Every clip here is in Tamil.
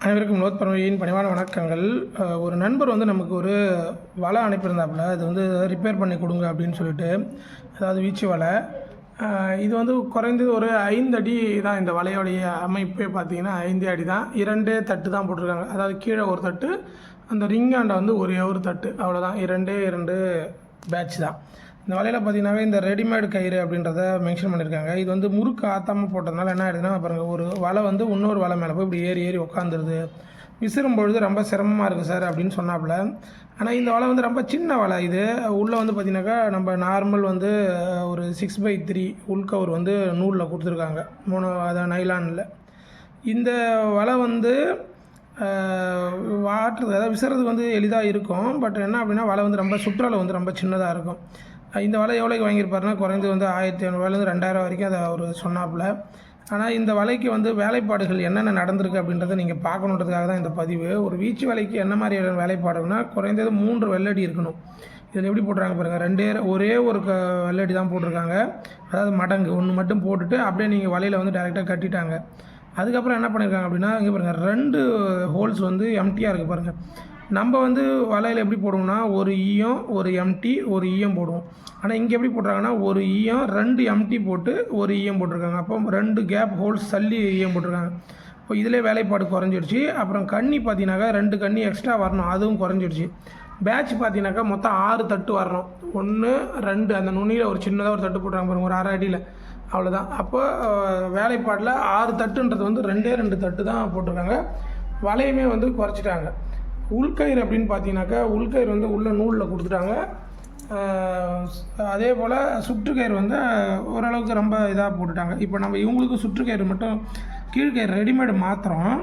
அனைவருக்கும் வினோத் பரமையின் பணிவான வணக்கங்கள். ஒரு நண்பர் வந்து நமக்கு ஒரு வலை அனுப்பியிருந்தாப்புல, அது வந்து ரிப்பேர் பண்ணி கொடுங்க அப்படின்னு சொல்லிட்டு. அதாவது வீச்சு வலை. இது வந்து குறைந்தது ஒரு 5 அடி தான். இந்த வலையோடைய அமைப்பே பார்த்தீங்கன்னா 5 அடி தான். 2 தட்டு தான் போட்டிருக்காங்க. அதாவது கீழே ஒரு தட்டு, அந்த ரிங்காண்ட வந்து ஒரே ஒரு தட்டு, அவ்வளோதான். 2 பேட்ச் தான். இந்த வலையில் பார்த்தீங்கன்னாவே இந்த ரெடிமேடு கயிறு அப்படின்றத மென்ஷன் பண்ணியிருக்காங்க. இது வந்து முறுக்கு ஆத்தாமல் போட்டதுனால என்ன ஆகிடுதுன்னா, பாருங்கள், ஒரு வலை வந்து இன்னொரு வலை மேலே போய் இப்படி ஏறி ஏறி உட்காந்துருது. விசிறும் பொழுது ரொம்ப சிரமமாக இருக்குது சார் அப்படின்னு சொன்னாப்புல. ஆனால் இந்த வலை வந்து ரொம்ப சின்ன வலை. இது உள்ளே வந்து பார்த்திங்கனாக்கா நம்ம நார்மல் வந்து ஒரு 6x3 உள்கவர் வந்து நூலில் கொடுத்துருக்காங்க, அதான் நைலானில். இந்த வலை வந்து வாட்டுறது, அதாவது விசுறது வந்து எளிதாக இருக்கும். பட் என்ன அப்படின்னா, வலை வந்து ரொம்ப சுற்றலை வந்து ரொம்ப சின்னதாக இருக்கும். இந்த வலை எவ்வளோக்கு வாங்கியிருப்பாருன்னா, குறைந்து வந்து 1500 2000 வரைக்கும் அதை அவர் சொன்னாப்புல. ஆனால் இந்த வலைக்கு வந்து வேலைப்பாடுகள் என்னென்ன நடந்திருக்கு அப்படின்றத நீங்கள் பார்க்கணுன்றதுக்காக தான் இந்த பதிவு. ஒரு வீச்சு வலைக்கு என்ன மாதிரியான வேலைப்பாடுன்னா, குறைந்தது 3 வெள்ளடி இருக்கணும். இதில் எப்படி போட்டுறாங்க பாருங்கள், ஒரே ஒரு வெள்ளடி தான் போட்டிருக்காங்க. அதாவது மடங்கு ஒன்று மட்டும் போட்டுட்டு அப்படியே நீங்கள் வலையில் வந்து டைரெக்டாக கட்டிட்டாங்க. அதுக்கப்புறம் என்ன பண்ணியிருக்காங்க அப்படின்னா, இங்கே பாருங்கள், 2 ஹோல்ஸ் வந்து எம்டியாக இருக்குது பாருங்கள். நம்ம வந்து வலையில் எப்படி போடுவோம்னா, ஒரு ஈயம் ஒரு எம்டி ஒரு ஈயம் போடுவோம். ஆனால் இங்கே எப்படி போட்டுறாங்கன்னா, ஒரு ஈயம் 2 எம்டி போட்டு ஒரு ஈயம் போட்டிருக்காங்க. அப்போ 2 கேப் ஹோல்ஸ் தள்ளி ஈயம் போட்டிருக்காங்க. இப்போ இதிலே வேலைப்பாடு குறைஞ்சிடுச்சு. அப்புறம் கண்ணி பார்த்தீங்கன்னாக்கா 2 கண்ணி எக்ஸ்ட்ரா வரணும், அதுவும் குறைஞ்சிடுச்சு. பேட்ச் பார்த்தீங்கன்னாக்கா மொத்தம் 6 தட்டு வரணும். 1 2 அந்த நுனியில் ஒரு சின்னதாக ஒரு தட்டு போட்டுறாங்க பாருங்கள், ஒரு அரை அடியில், அவ்வளோதான். அப்போ வேலைப்பாடில் 6 தட்டுன்றது வந்து 2 தட்டு தான் போட்டிருக்காங்க. வலையுமே வந்து குறைச்சிட்டாங்க. உள்கயிறு அப்படின்னு பார்த்தீங்கன்னாக்கா, உள்கயிறு வந்து உள்ள நூலில் கொடுத்துட்டாங்க. அதே போல் சுற்றுக்கயிறு வந்து ஓரளவுக்கு ரொம்ப இதாக போட்டுட்டாங்க. இப்போ நம்ம இவங்களுக்கு சுற்றுக்கயிறு மட்டும் கீழ்கயிறு ரெடிமேடு மாத்திரம்.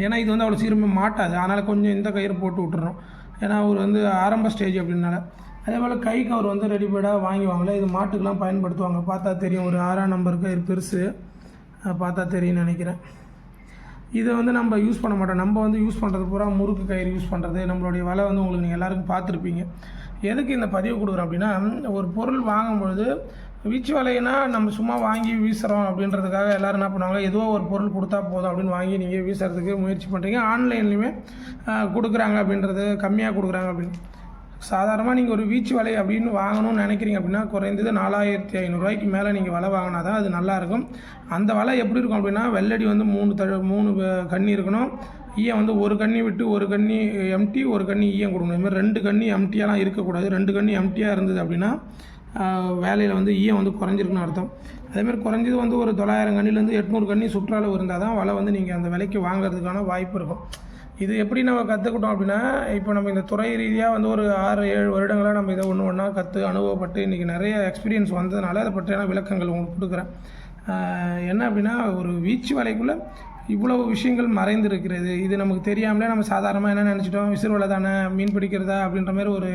ஏன்னா இது வந்து அவ்வளோ சீக்கிரமே மாட்டாது, அதனால் கொஞ்சம் இந்த கயிறு போட்டு விட்டுறோம். ஏன்னா அவர் வந்து ஆரம்ப ஸ்டேஜ் அப்படின்னால. அதே போல் கை கவர் வந்து ரெடிமேடாக வாங்குவாங்களே, இது மாட்டுக்கெலாம் பயன்படுத்துவாங்க. பார்த்தா தெரியும், ஒரு 6ஆம் நம்பர் கயிறு பெருசு, பார்த்தா தெரியும்னு நினைக்கிறேன். இதை வந்து நம்ம யூஸ் பண்ண மாட்டோம். நம்ம வந்து யூஸ் பண்ணுறது பூரா முறுக்கு கயிறு யூஸ் பண்ணுறது. நம்மளுடைய வலை வந்து உங்களுக்கு நீங்கள் எல்லாருக்கும் பார்த்துருப்பீங்க. எதுக்கு இந்த பதிவு கொடுக்குறோம் அப்படின்னா, ஒரு பொருள் வாங்கும்பொழுது வீச்சு வலையினா நம்ம சும்மா வாங்கி வீசுகிறோம் அப்படின்றதுக்காக எல்லோரும் என்ன பண்ணுவாங்க, ஏதோ ஒரு பொருள் கொடுத்தா போதும் அப்படின்னு வாங்கி நீங்கள் வீசுறதுக்கு முயற்சி பண்ணுறீங்க. ஆன்லைன்லேயுமே கொடுக்குறாங்க அப்படின்றது, கம்மியாக கொடுக்குறாங்க அப்படின்னு. சாதாரணமாக நீங்கள் ஒரு வீச்சு வலை அப்படின்னு வாங்கணும்னு நினைக்கிறீங்க அப்படின்னா, குறைந்தது 4500 ரூபாய்க்கு மேலே நீங்கள் வலை வாங்கினா தான் அது நல்லாயிருக்கும். அந்த வலை எப்படி இருக்கும் அப்படின்னா, வெள்ளடி வந்து 3 கண்ணி இருக்கணும். ஈயம் வந்து ஒரு கண்ணி விட்டு ஒரு கண்ணி எம்டி ஒரு கண்ணி ஈயம் கொடுக்கணும். இதுமாதிரி 2 கண்ணி எம்டியெல்லாம் இருக்கக்கூடாது. 2 கண்ணி எம்டியாக இருந்தது அப்படின்னா வேலையில் வந்து ஈயம் வந்து குறைஞ்சிருக்குன்னு அர்த்தம். அதேமாதிரி குறைஞ்சது வந்து ஒரு 900 கண்ணிலேருந்து 800 கண்ணி சுற்றளவு இருந்தால் தான் வலை வந்து நீங்கள் அந்த விலைக்கு வாங்குறதுக்கான வாய்ப்பு இருக்கும். இது எப்படி நம்ம கற்றுக்கிட்டோம் அப்படின்னா, இப்போ நம்ம இந்த துறை ரீதியாக வந்து ஒரு 6-7 வருடங்களாக நம்ம இதை ஒன்றா அனுபவப்பட்டு இன்றைக்கி நிறைய எக்ஸ்பீரியன்ஸ் வந்ததுனால அதை பற்றியான விளக்கங்கள் உங்களுக்கு கொடுக்குறேன். என்ன அப்படின்னா, ஒரு வீச்சு வலைக்குள்ளே இவ்வளவு விஷயங்கள் மறைந்திருக்கிறது. இது நமக்கு தெரியாமலே நம்ம சாதாரணமாக என்ன நினச்சிட்டோம், விசிறு வலை தானே, மீன் பிடிக்கிறதா அப்படின்ற மாதிரி ஒரு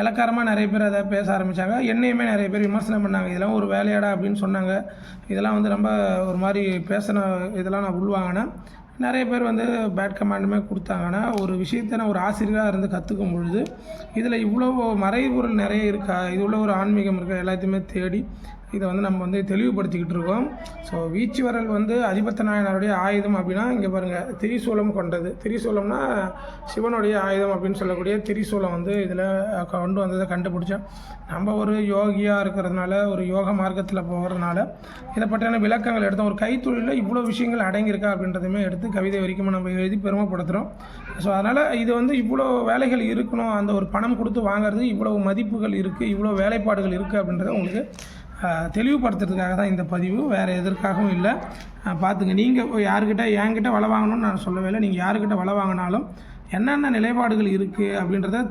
இலக்காரமாக நிறைய பேர் அதை பேச ஆரம்பித்தாங்க. என்னையுமே நிறைய பேர் விமர்சனம் பண்ணாங்க, இதெல்லாம் ஒரு வேலையாடா அப்படின்னு சொன்னாங்க. இதெல்லாம் வந்து ரொம்ப ஒரு மாதிரி பேசின இதெல்லாம் நான் உள்வாங்கினேன். நிறைய பேர் வந்து பேட் கமெண்டுமே கொடுத்தாங்கன்னா, ஒரு விஷயத்தை நான் ஒரு ஆசிரியராக இருந்து கற்றுக்கும் பொழுது இதில் இவ்வளோ மறைபொருள் நிறைய இருக்கா, இது உள்ள ஒரு ஆன்மீகம் இருக்கா, எல்லாத்தையுமே தேடி இதை வந்து நம்ம வந்து தெளிவுபடுத்திக்கிட்டு இருக்கோம். ஸோ வீச்சு வரல் வந்து அதிபத்த நாயனாருடைய ஆயுதம் அப்படின்னா, இங்கே பாருங்கள், திரிசூலம் கொண்டது. திரிசூலம்னா சிவனுடைய ஆயுதம் அப்படின்னு சொல்லக்கூடிய திரிசூலம் வந்து இதில் கொண்டு வந்ததை கண்டுபிடிச்சோம். நம்ம ஒரு யோகியாக இருக்கிறதுனால, ஒரு யோக மார்க்கத்தில் போகிறதுனால இதை பற்றியான விளக்கங்கள் எடுத்தோம். ஒரு கைத்தொழிலில் இவ்வளோ விஷயங்கள் அடங்கியிருக்கா அப்படின்றதுமே எடுத்து கவிதை வரைக்கும் நம்ம எழுதி பெருமைப்படுத்துகிறோம். ஸோ அதனால் இது வந்து இவ்வளோ வேலைகள் இருக்கணும், அந்த ஒரு பணம் கொடுத்து வாங்கிறது இவ்வளோ மதிப்புகள் இருக்குது, இவ்வளோ வேலைப்பாடுகள் இருக்குது அப்படின்றத உங்களுக்கு தெளிவுபடுத்துறதுக்காக தான் இந்த பதிவு, வேறு எதற்காகவும் இல்லை. பார்த்துங்க, நீங்கள் என்கிட்ட வலை வாங்கணும்னு நான் சொல்லவே இல்லை. நீங்கள் யாருக்கிட்ட வலை வாங்கினாலும் என்னென்ன நிலைப்பாடுகள் இருக்குது அப்படின்றத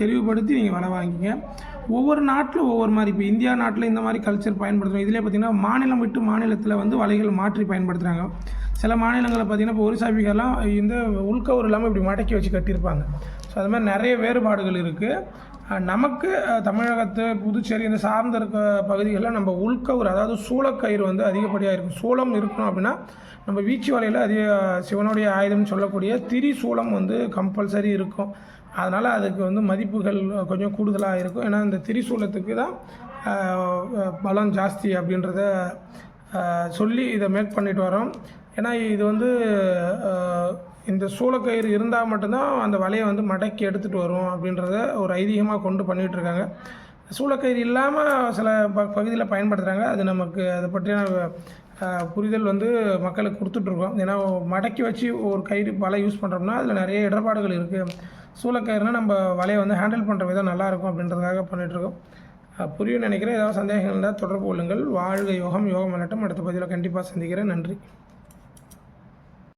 தெளிவுபடுத்தி நீங்கள் வலை வாங்கிங்க. ஒவ்வொரு நாட்டிலும் ஒவ்வொரு மாதிரி. இப்போ இந்தியா நாட்டில் இந்த மாதிரி கல்ச்சர் பயன்படுத்துகிறோம். இதிலே பார்த்திங்கன்னா மாநிலம் விட்டு மாநிலத்தில் வந்து வலைகள் மாற்றி பயன்படுத்துகிறாங்க. சில மாநிலங்களில் பார்த்திங்கன்னா, இப்போ ஒரிசா பீகார்லாம் இந்த உள்கவர் இல்லாமல் இப்படி மடக்கி வச்சு கட்டியிருப்பாங்க. ஸோ அது மாதிரி நிறைய வேறுபாடுகள் இருக்குது. நமக்கு தமிழகத்து, புதுச்சேரி இந்த சார்ந்த இருக்க பகுதிகளில் நம்ம உள்கவர், அதாவது சூளக்கயிறு வந்து அதிகப்படியாக இருக்கும். சூளம் இருக்கணும் அப்படின்னா நம்ம வீச்சு வலையில் சிவனுடைய ஆயுதம்னு சொல்லக்கூடிய திரிசூலம் வந்து கம்பல்சரி இருக்கும். அதனால் அதுக்கு வந்து மதிப்புகள் கொஞ்சம் கூடுதலாக இருக்கும். ஏன்னா இந்த திரிசூலத்துக்கு தான் பலம் ஜாஸ்தி அப்படின்றத சொல்லி இதை மேக் பண்ணிட்டு வரோம். ஏன்னா இது வந்து இந்த சூளக்கயிறு இருந்தால் மட்டும்தான் அந்த வலையை வந்து மடக்கி எடுத்துகிட்டு வரும் அப்படின்றத ஒரு ஐதீகமாக கொண்டு பண்ணிகிட்ருக்காங்க. சூளக்கயிறு இல்லாமல் சில பகுதியில் பயன்படுத்துகிறாங்க. அது நமக்கு அதை பற்றியான புரிதல் வந்து மக்களுக்கு கொடுத்துட்ருக்கோம். ஏன்னா மடக்கி வச்சு ஒரு கயிறு வலை யூஸ் பண்ணுறோம்னா அதில் நிறைய இடர்பாடுகள் இருக்குது. சூளக்கயிறுனா நம்ம வலையை வந்து ஹேண்டில் பண்ணுற விதம் நல்லாயிருக்கும் அப்படின்றதுக்காக பண்ணிகிட்ருக்கோம். புரியும் நினைக்கிறேன். ஏதாவது சந்தேகங்கள் இருந்தால் தொடர்பு கொள்ளுங்கள். வாழ்க யோகம், யோகம் வரட்டும். அடுத்த பதிவில் கண்டிப்பாக சந்திக்கிறேன். நன்றி.